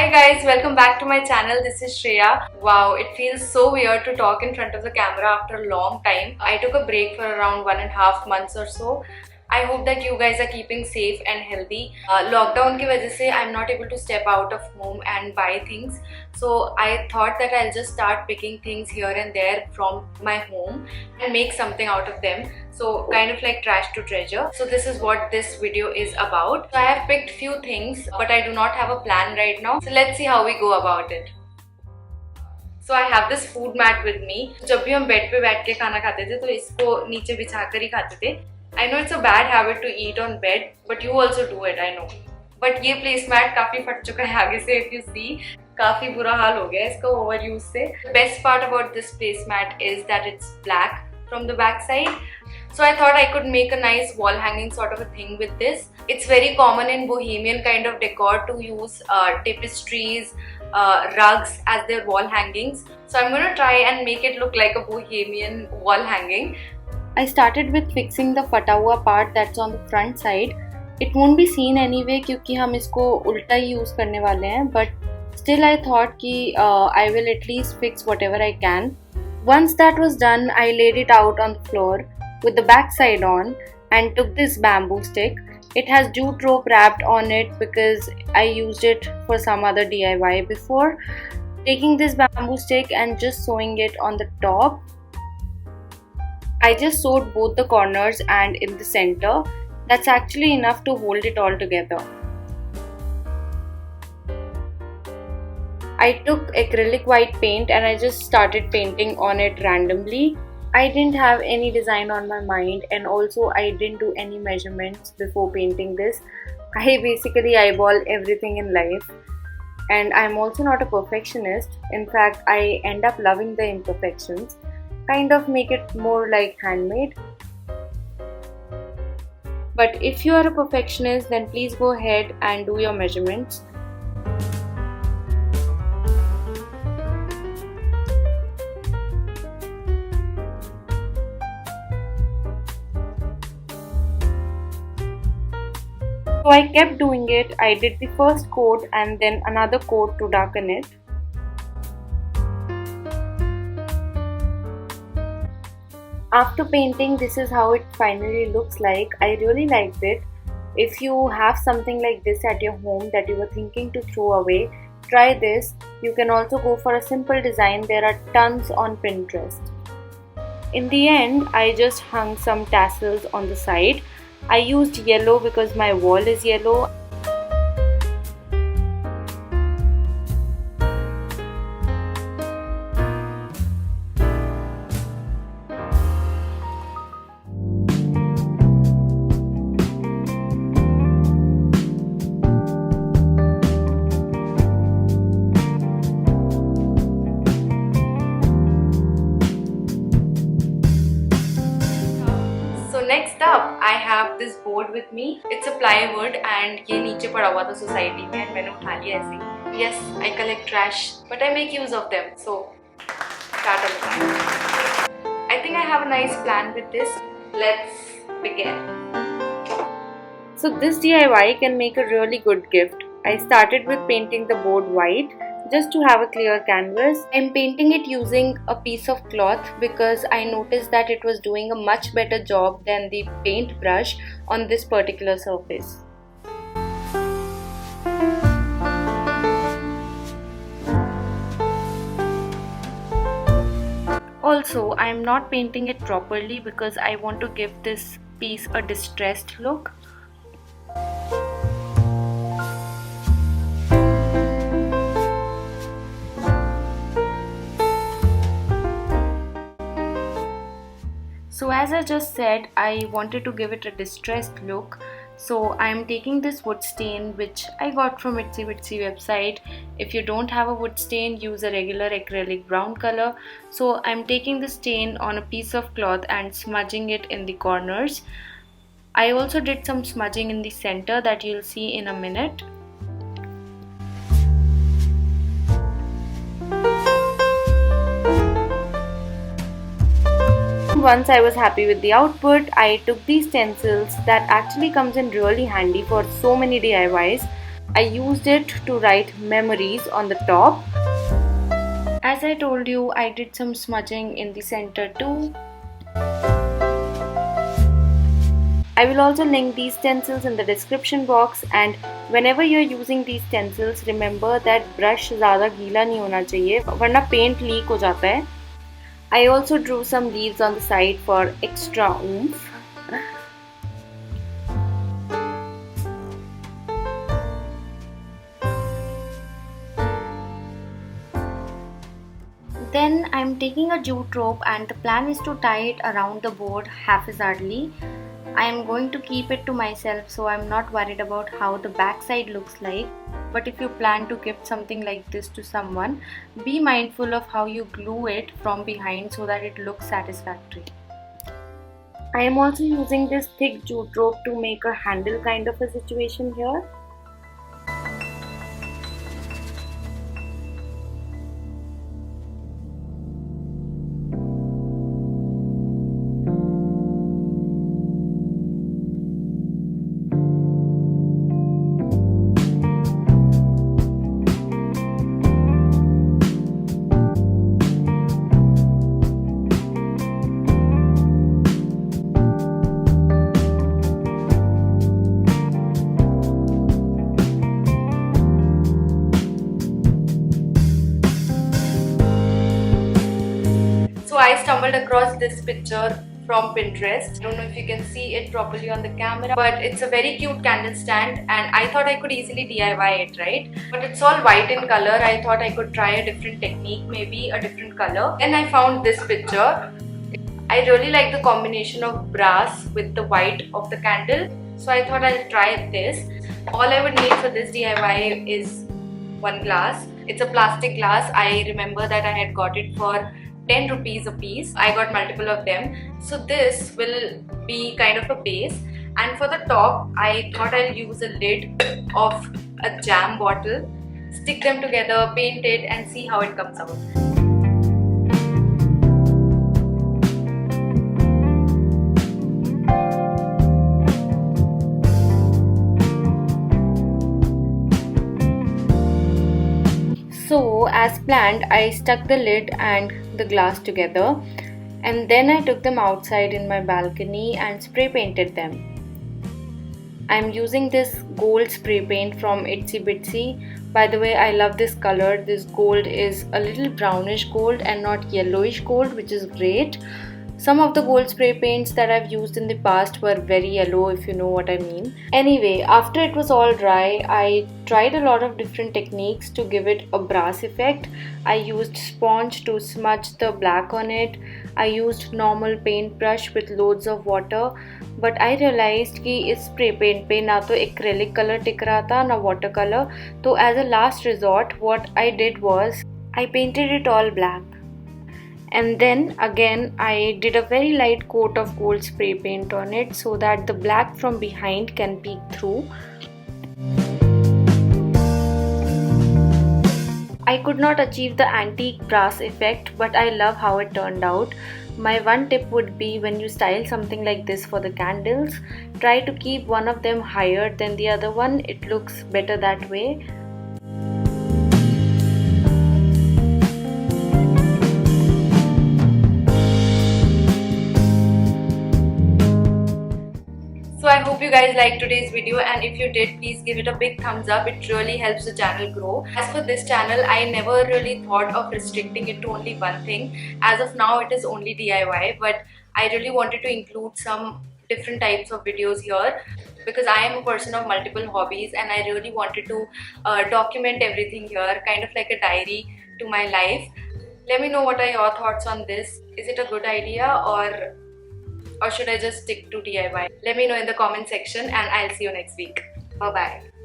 Hi guys, welcome back to my channel. This is Shreya. Wow, it feels so weird to talk in front of the camera after a long time. I took a break for around 1.5 months or so. I hope that you guys are keeping safe and healthy. Lockdown की वजह से I'm not able to step out of home and buy things. So I thought that I'll just start picking things here and there from my home and make something out of them. So kind of like trash to treasure. So this is what this video is about. So I have picked few things, but I do not have a plan right now. So let's see how we go about it. So I have this food mat with me. जब भी हम bed पे बैठ के खाना खाते थे तो इसको नीचे बिछाकर ही खाते थे. I know it's a bad habit to eat on bed, but you also do it, I know. But ये placemat काफी फट चुका है आगे से, if you see. काफी बुरा हाल हो गया है इसका overuse से. The best part about this placemat is that it's black from the back side. So I thought I could make a nice wall hanging sort of a thing with this. It's very common in bohemian kind of decor to use tapestries, rugs as their wall hangings. So I'm going to try and make it look like a bohemian wall hanging. I started with fixing the फटा हुआ part that's on the front side. It won't be seen anyway क्योंकि हम इसको उल्टा ही use करने वाले हैं. But still I thought कि I will at least fix whatever I can. Once that was done, I laid it out on the floor with the back side on and took this bamboo stick. It has jute rope wrapped on it because I used it for some other DIY before. Taking this bamboo stick and just sewing it on the top. I just sewed both the corners and in the center. That's actually enough to hold it all together. I took acrylic white paint and I just started painting on it randomly. I didn't have any design on my mind and also I didn't do any measurements before painting this. I basically eyeball everything in life and I'm also not a perfectionist. In fact, I end up loving the imperfections. Kind of make it more like handmade. But if you are a perfectionist, then please go ahead and do your measurements. So I kept doing it. I did the first coat and then another coat to darken it. After painting, this is how it finally looks like. I really liked it. If you have something like this at your home that you were thinking to throw away, try this. You can also go for a simple design. There are tons on Pinterest. In the end, I just hung some tassels on the side. I used yellow because my wall is yellow. Next up, I have this board with me. It's a plywood and ये नीचे पड़ा हुआ था society में and मैंने उठा लिया ऐसे. Yes, I collect trash, but I make use of them. So, start on the time. I think I have a nice plan with this. Let's begin. So this DIY can make a really good gift. I started with painting the board white. Just to have a clear canvas. I'm painting it using a piece of cloth because I noticed that it was doing a much better job than the paintbrush on this particular surface. Also, I'm not painting it properly because I want to give this piece a distressed look. So as I just said, I wanted to give it a distressed look. So I am taking this wood stain which I got from Itsy Bitsy website. If you don't have a wood stain, use a regular acrylic brown color. So I'm taking the stain on a piece of cloth and smudging it in the corners. I also did some smudging in the center that you'll see in a minute. Once I was happy with the output, I took these stencils that actually comes in really handy for so many DIYs. I used it to write memories on the top. As I told you, I did some smudging in the center too. I will also link these stencils in the description box, and whenever you are using these stencils, remember that brush ज़्यादा गीला नहीं होना चाहिए वरना paint leak हो जाता है. I also drew some leaves on the side for extra oomph. Then I'm taking a jute rope and the plan is to tie it around the board haphazardly. I am going to keep it to myself, so I'm not worried about how the back side looks like. But if you plan to gift something like this to someone, be mindful of how you glue it from behind so that it looks satisfactory. I am also using this thick jute rope to make a handle kind of a situation here. I stumbled across this picture from Pinterest. I don't know if you can see it properly on the camera, but it's a very cute candle stand and I thought I could easily DIY it, right? But it's all white in color. I thought I could try a different technique, maybe a different color. Then I found this picture. I really like the combination of brass with the white of the candle, so I thought I'll try this. All I would need for this DIY is one glass. It's a plastic glass. I remember that I had got it for 10 rupees a piece. I got multiple of them. So this will be kind of a base, and for the top I thought I'll use a lid of a jam bottle, stick them together, paint it and see how it comes out. So as planned, I stuck the lid and the glass together, and then I took them outside in my balcony and spray painted them. I'm using this gold spray paint from Itsy Bitsy. By the way, I love this color. This gold is a little brownish gold and not yellowish gold, which is great. Some of the gold spray paints that I've used in the past were very yellow, if you know what I mean. Anyway, after it was all dry, I tried a lot of different techniques to give it a brass effect. I used sponge to smudge the black on it. I used normal paintbrush with loads of water. But I realized कि इस spray paint पे ना तो acrylic color टिक रहा था ना watercolor. So as a last resort, what I did was I painted it all black. And then again I did a very light coat of gold spray paint on it so that the black from behind can peek through. I could not achieve the antique brass effect, but I love how it turned out. My one tip would be, when you style something like this for the candles, try to keep one of them higher than the other one. It looks better that way. So I hope you guys liked today's video, and if you did, please give it a big thumbs up. It really helps the channel grow. As for this channel, I never really thought of restricting it to only one thing. As of now, it is only DIY, but I really wanted to include some different types of videos here because I am a person of multiple hobbies and I really wanted to document everything here, kind of like a diary to my life. Let me know what are your thoughts on this. Is it a good idea or should I just stick to DIY? Let me know in the comment section and I'll see you next week. Bye bye.